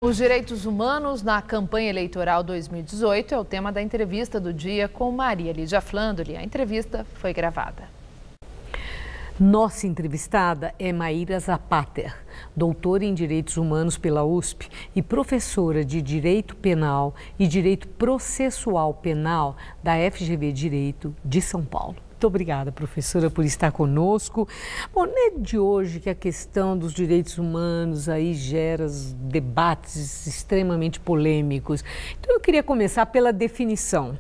Os direitos humanos na campanha eleitoral 2018 é o tema da entrevista do dia com Maria Lídia Flandoli. A entrevista foi gravada. Nossa entrevistada é Maíra Zapater, doutora em Direitos Humanos pela USP e professora de Direito Penal e Direito Processual Penal da FGV Direito de São Paulo. Muito obrigada, professora, por estar conosco. Bom, não é de hoje que a questão dos direitos humanos aí gera debates extremamente polêmicos. Então, eu queria começar pela definição.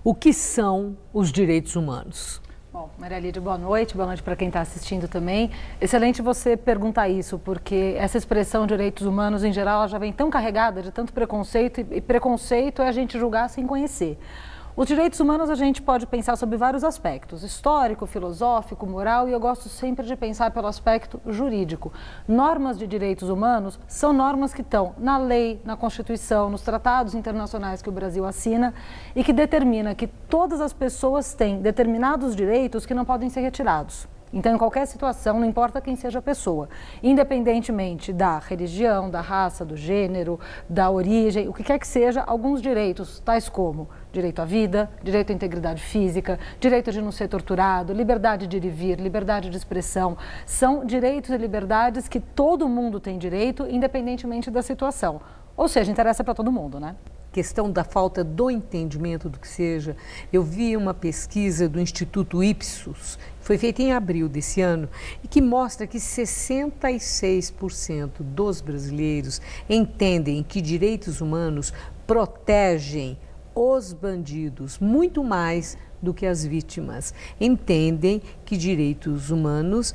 O que são os direitos humanos? Bom, Maria Lídia, boa noite para quem está assistindo também. Excelente você perguntar isso, porque essa expressão direitos humanos, em geral, ela já vem tão carregada de tanto preconceito, e preconceito é a gente julgar sem conhecer. Os direitos humanos a gente pode pensar sobre vários aspectos, histórico, filosófico, moral, e eu gosto sempre de pensar pelo aspecto jurídico. Normas de direitos humanos são normas que estão na lei, na Constituição, nos tratados internacionais que o Brasil assina e que determina que todas as pessoas têm determinados direitos que não podem ser retirados. Então, em qualquer situação, não importa quem seja a pessoa, independentemente da religião, da raça, do gênero, da origem, o que quer que seja, alguns direitos, tais como direito à vida, direito à integridade física, direito de não ser torturado, liberdade de ir e vir, liberdade de expressão, são direitos e liberdades que todo mundo tem direito, independentemente da situação. Ou seja, interessa para todo mundo, né? Questão da falta do entendimento do que seja. Eu vi uma pesquisa do Instituto Ipsos, foi feita em abril desse ano, e que mostra que 66% dos brasileiros entendem que direitos humanos protegem os bandidos muito mais do que as vítimas. Entendem que direitos humanos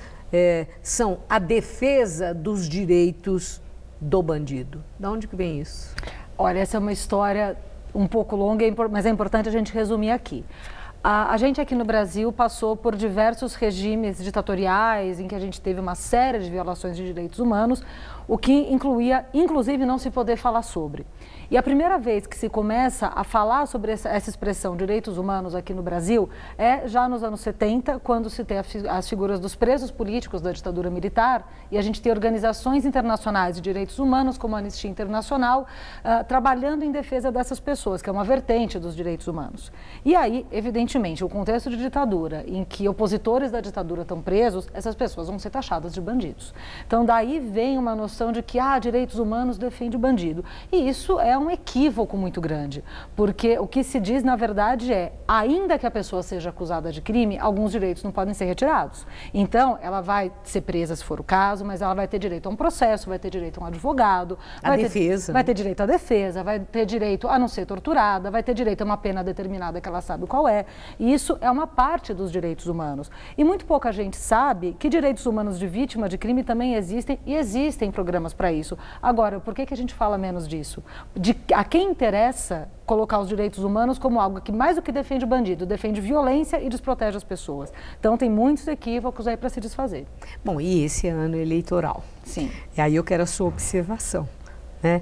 são a defesa dos direitos do bandido. De onde que vem isso? Olha, essa é uma história um pouco longa, mas é importante a gente resumir aqui. A gente aqui no Brasil passou por diversos regimes ditatoriais em que a gente teve uma série de violações de direitos humanos, o que incluía, inclusive, não se poder falar sobre. E a primeira vez que se começa a falar sobre essa expressão direitos humanos aqui no Brasil é já nos anos 70, quando se tem as figuras dos presos políticos da ditadura militar e a gente tem organizações internacionais de direitos humanos, como a Anistia Internacional, trabalhando em defesa dessas pessoas, que é uma vertente dos direitos humanos. E aí, evidentemente, o contexto de ditadura, em que opositores da ditadura estão presos, essas pessoas vão ser taxadas de bandidos. Então, daí vem uma noção de que, direitos humanos defende o bandido. E isso é um equívoco muito grande, porque o que se diz, na verdade, ainda que a pessoa seja acusada de crime, alguns direitos não podem ser retirados. Então, ela vai ser presa se for o caso, mas ela vai ter direito a um processo, vai ter direito a um advogado, vai ter direito à defesa, vai ter direito a não ser torturada, vai ter direito a uma pena determinada que ela sabe qual é. E isso é uma parte dos direitos humanos. E muito pouca gente sabe que direitos humanos de vítima de crime também existem, e existem programas para isso. Agora, por que a gente fala menos disso? A quem interessa colocar os direitos humanos como algo que, mais do que defende o bandido, defende violência e desprotege as pessoas. Então, tem muitos equívocos aí para se desfazer. Bom, e esse ano eleitoral? Sim. E aí eu quero a sua observação, né?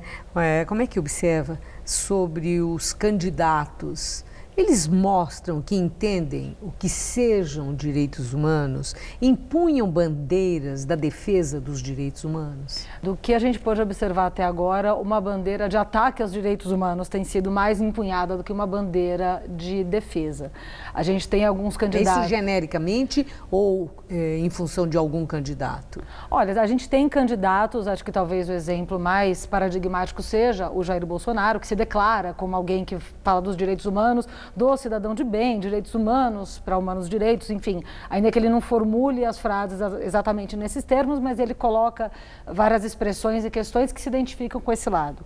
Como é que observa sobre os candidatos? Eles mostram que entendem o que sejam direitos humanos, empunham bandeiras da defesa dos direitos humanos? Do que a gente pode observar até agora, uma bandeira de ataque aos direitos humanos tem sido mais empunhada do que uma bandeira de defesa. A gente tem alguns candidatos... Isso genericamente ou em função de algum candidato? Olha, a gente tem candidatos, acho que talvez o exemplo mais paradigmático seja o Jair Bolsonaro, que se declara como alguém que fala dos direitos humanos, do cidadão de bem, direitos humanos para humanos direitos, enfim, ainda que ele não formule as frases exatamente nesses termos, mas ele coloca várias expressões e questões que se identificam com esse lado.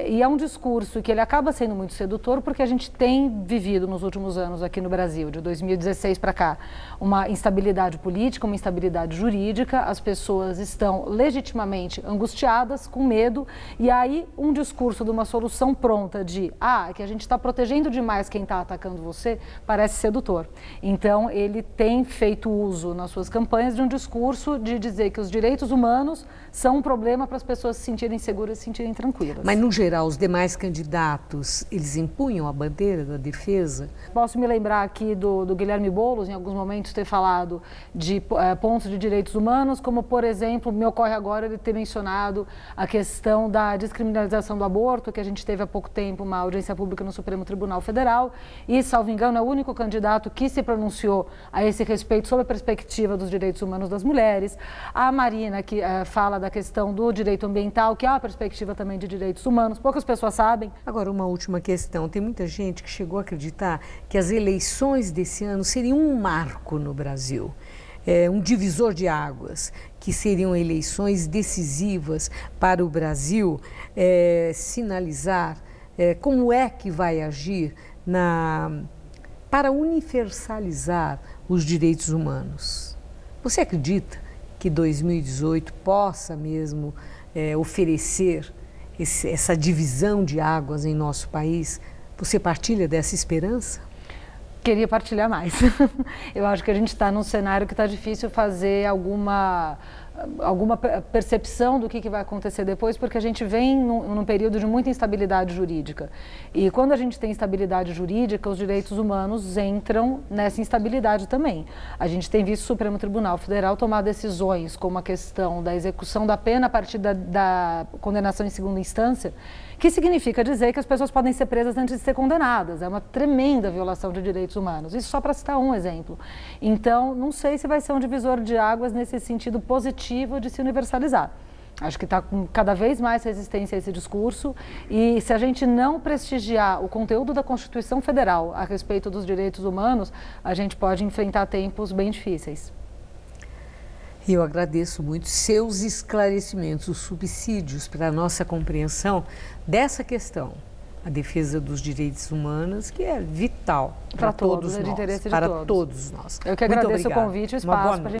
E é um discurso que ele acaba sendo muito sedutor, porque a gente tem vivido nos últimos anos aqui no Brasil, de 2016 para cá, uma instabilidade política, uma instabilidade jurídica, as pessoas estão legitimamente angustiadas, com medo, e aí um discurso de uma solução pronta de, que a gente está protegendo demais mais quem está atacando você, parece sedutor. Então, ele tem feito uso nas suas campanhas de um discurso de dizer que os direitos humanos são um problema para as pessoas se sentirem seguras e se sentirem tranquilas. Mas, no geral, os demais candidatos, eles empunham a bandeira da defesa? Posso me lembrar aqui do Guilherme Boulos, em alguns momentos, ter falado de pontos de direitos humanos, como, por exemplo, me ocorre agora ele ter mencionado a questão da descriminalização do aborto, que a gente teve há pouco tempo uma audiência pública no Supremo Tribunal Federal, e, salvo engano, é o único candidato que se pronunciou a esse respeito sob a perspectiva dos direitos humanos das mulheres. A Marina, que fala da questão do direito ambiental, que é uma perspectiva também de direitos humanos, poucas pessoas sabem. Agora, uma última questão. Tem muita gente que chegou a acreditar que as eleições desse ano seriam um marco no Brasil, um divisor de águas, que seriam eleições decisivas para o Brasil sinalizar como é que vai agir para universalizar os direitos humanos. Você acredita que 2018 possa mesmo oferecer essa divisão de águas em nosso país? Você partilha dessa esperança? Queria partilhar mais. Eu acho que a gente está num cenário que está difícil fazer alguma percepção do que vai acontecer depois, porque a gente vem num período de muita instabilidade jurídica. E quando a gente tem instabilidade jurídica, os direitos humanos entram nessa instabilidade também. A gente tem visto o Supremo Tribunal Federal tomar decisões como a questão da execução da pena a partir da condenação em segunda instância, que significa dizer que as pessoas podem ser presas antes de ser condenadas. É uma tremenda violação de direitos humanos. Isso só para citar um exemplo. Então, não sei se vai ser um divisor de águas nesse sentido positivo de se universalizar. Acho que está com cada vez mais resistência a esse discurso, e se a gente não prestigiar o conteúdo da Constituição Federal a respeito dos direitos humanos, a gente pode enfrentar tempos bem difíceis. E eu agradeço muito seus esclarecimentos, os subsídios para a nossa compreensão dessa questão, a defesa dos direitos humanos, que é vital para todos nós, é de interesse de para todos. todos nós. Eu que agradeço o convite e o espaço para a gente